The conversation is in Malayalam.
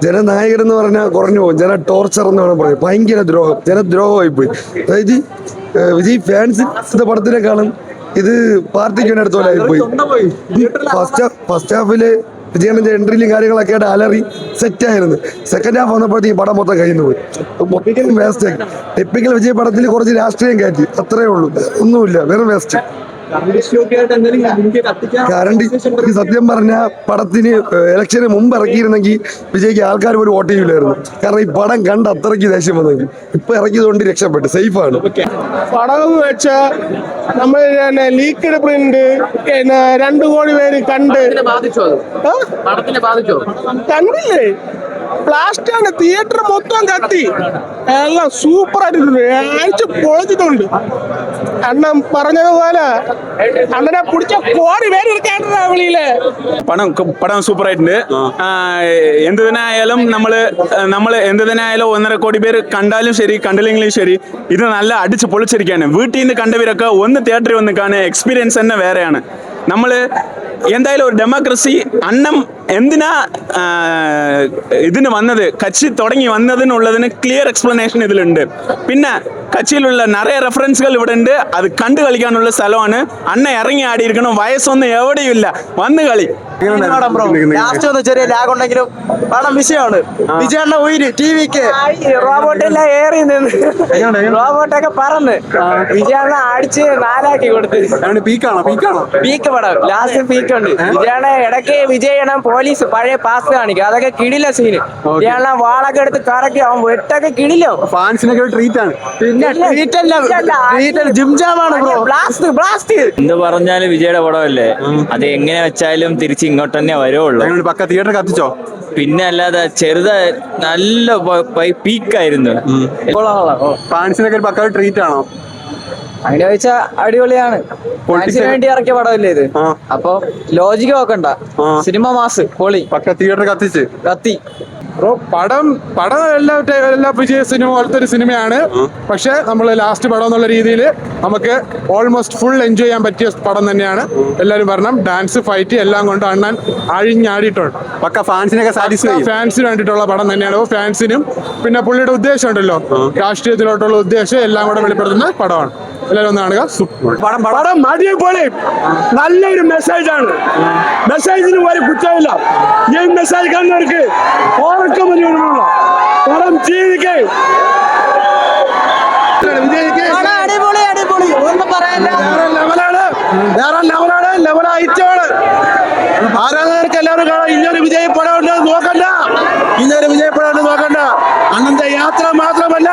ജനനായകൻ എന്ന് പറഞ്ഞാൽ കുറഞ്ഞു പോകും. ജന ടോർച്ചർ എന്ന് വേണം പറയാം. ഭയങ്കര ദ്രോഹം, ജനദ്രോഹമായി പോയി. അതായത് വിജയ് ഫാൻസിന്റെ പടത്തിനേക്കാളും ഇത് പാർട്ടിക്ക് വേണ്ടി അടുത്ത പോലെ പോയി. ഫസ്റ്റ് ഹാഫില് വിജയന്റെ എൻട്രിയിലും കാര്യങ്ങളൊക്കെ ആയിട്ട് അലറി സെറ്റായിരുന്നു. സെക്കൻഡ് ഹാഫ് വന്നപ്പോഴത്തേക്കും പടം മൊത്തം കയ്യിൽ നിന്ന് പോയി. മൊത്തം വേസ്റ്റ് ആക്കി. ടിപ്പിക്കൽ വിജയ് പടത്തിൽ കുറച്ച് രാഷ്ട്രീയം കയറ്റി, അത്രേ ഉള്ളൂ, ഒന്നുമില്ല, വെറും വേസ്റ്റ്. കറണ്ട് സത്യം പറഞ്ഞ പടത്തിന് ഇലക്ഷന് മുമ്പ് ഇറക്കിയിരുന്നെങ്കിൽ വിജയ്ക്ക് ആൾക്കാർ പോലും വോട്ട് ചെയ്യില്ലായിരുന്നു. കാരണം ഈ പടം കണ്ട് അത്രയ്ക്ക് ദേഷ്യം വന്നെങ്കിൽ ഇപ്പൊ ഇറക്കിയതുകൊണ്ട് രക്ഷപ്പെട്ടു, സേഫാണ്. പടം വെച്ച നമ്മൾ ലീക്ക്ഡ് പ്രിന്റ് 2 കോടി പേര് കണ്ട് കണ്ടില്ലേ? ബ്ലാസ്റ്റ് ആണ്, തിയേറ്റർ മൊത്തം കത്തി, എല്ലാം സൂപ്പർ ആയിട്ടുണ്ട്, അയച്ച് പൊളിച്ചിട്ടുണ്ട്. അണ്ണൻ പറഞ്ഞതുപോലെ അണ്ണനെ പിടിച്ച കോടി പേര് വിളിയില് പടം സൂപ്പർ ആയിട്ടുണ്ട്. എന്ത് തന്നെ ആയാലും നമ്മള് എന്ത് തന്നെ ആയാലും 1.5 കോടി പേര് കണ്ടാലും ശരി കണ്ടില്ലെങ്കിലും ശരി ഇത് നല്ല അടിച്ച് പൊളിച്ചിരിക്കാണ്. വീട്ടിൽ നിന്ന് കണ്ടവരൊക്കെ ഒന്ന് തിയേറ്ററിൽ വന്ന് കാണുക, എക്സ്പീരിയൻസ് തന്നെ വേറെയാണ്. നമ്മള് എന്തായാലും ഒരു ഡെമോക്രസി അന്നം എന്തിനാ ഇതിന് വന്നത്, കച്ചി തുടങ്ങി വന്നതിനുള്ളതിന് ക്ലിയർ എക്സ്പ്ലനേഷൻ ഇതിലുണ്ട്. പിന്നെ കച്ചിയിലുള്ള നിറയെ റെഫറൻസുകൾ ഇവിടെ ഉണ്ട്. അത് കണ്ടു കളിക്കാനുള്ള സ്ഥലമാണ്. അണ്ണ ഇറങ്ങി ആടിയിരിക്കണം, വയസ്സൊന്നും എവിടെയും ഇല്ല, വന്ന് കളി. ചെറിയ ലാഗ് ഉണ്ടെങ്കിലും പടം വിഷയമാണ്. വിജയണ്ണ ഉയിര് ടിവിക്ക് റോബോട്ടെല്ലാം ഏറി നിന്ന് റോബോട്ടൊക്കെ പറന്ന് വിജയണ്ണ അടിച്ച് 4 കൊടുത്ത് പീക്ക് പടം ലാസ്റ്റ് പീക്ക് ഉണ്ട്. വിജയണ്ണ ഇടയ്ക്ക് വിജയണ്ണം പോലീസ് പഴയ പാസ് കാണിക്കും, അതൊക്കെ കിടില സീന്. വിജയണ്ണ വാളൊക്കെ എടുത്ത് കറക്കി അവൻ വെട്ടൊക്കെ കിടിലോ. ഫാൻസിനൊക്കെ ട്രീറ്റ് ആണ്. പിന്നെ ജിംജാമാണ് ബ്രോ, ബ്ലാസ്റ്റ് ബ്ലാസ്റ്റ്. എന്ത് പറഞ്ഞാലും വിജയുടെ പടമല്ലേ, അത് എങ്ങനെ വെച്ചാലും തിരിച്ച് ഇങ്ങോട്ട് തന്നെ വരുള്ളൂ. പക്ക തിയേറ്റർ കത്തിച്ചോ? പിന്നെ അല്ലാതെ നല്ല പീക്കായിരുന്നു. ഫാൻസിനൊക്കെ പക്ക ട്രീറ്റ് ആണോ? അങ്ങനെ ചോദിച്ചാ അടിപൊളിയാണ്. ഫാൻസിന് വേണ്ടി ഇറക്കിയ പടമല്ലേ ഇത്, അപ്പൊ ലോജിക്ക് നോക്കണ്ട. സിനിമ മാസ് പൊളി, പക്ക തിയേറ്റർ കത്തി. ബ്രോ പടം എല്ലാ വിജയ സിനിമ പോലത്തെ ഒരു സിനിമയാണ്. പക്ഷെ നമ്മൾ ലാസ്റ്റ് പടം എന്നുള്ള രീതിയിൽ നമുക്ക് ഓൾമോസ്റ്റ് ഫുൾ എൻജോയ് ചെയ്യാൻ പറ്റിയ പടം തന്നെയാണ്. എല്ലാവരും പറഞ്ഞു ഡാൻസ് ഫൈറ്റ് എല്ലാം കൊണ്ട് അണ്ണൻ അഴിഞ്ഞാടിയിട്ടുണ്ട്. പക്ക ഫാൻസിനൊക്കെ സാറ്റിസ്ഫൈ, ഫാൻസിന് വേണ്ടിയിട്ടുള്ള പടം തന്നെയാണ്. ഫാൻസിനും പിന്നെ പുള്ളിയുടെ ഉദ്ദേശം ഉണ്ടല്ലോ, രാഷ്ട്രീയത്തിലോട്ടുള്ള ഉദ്ദേശം എല്ലാം കൂടെ വെളിപ്പെടുത്തുന്ന പടമാണ്. എല്ലാവരും ഒന്ന് കാണുക. പടം അടിപൊളി, നല്ലൊരു മെസ്സേജാണ്. മെസ്സേജിന് ഒരു കുറ്റമില്ല. ഈ മെസ്സേജ് കണ്ടവർക്ക് പടം ജീവിക്കേ. അടിപൊളി അടിപൊളി, ഒന്നും പറയാനില്ല. ലെവലായിട്ടാണ്. ആരാധകർക്ക് എല്ലാവരും കാണാം. ഇന്നൊരു വിജയപ്പെടാൻ നോക്കണ്ട, അണ്ണന്റെ യാത്ര മാത്രമല്ല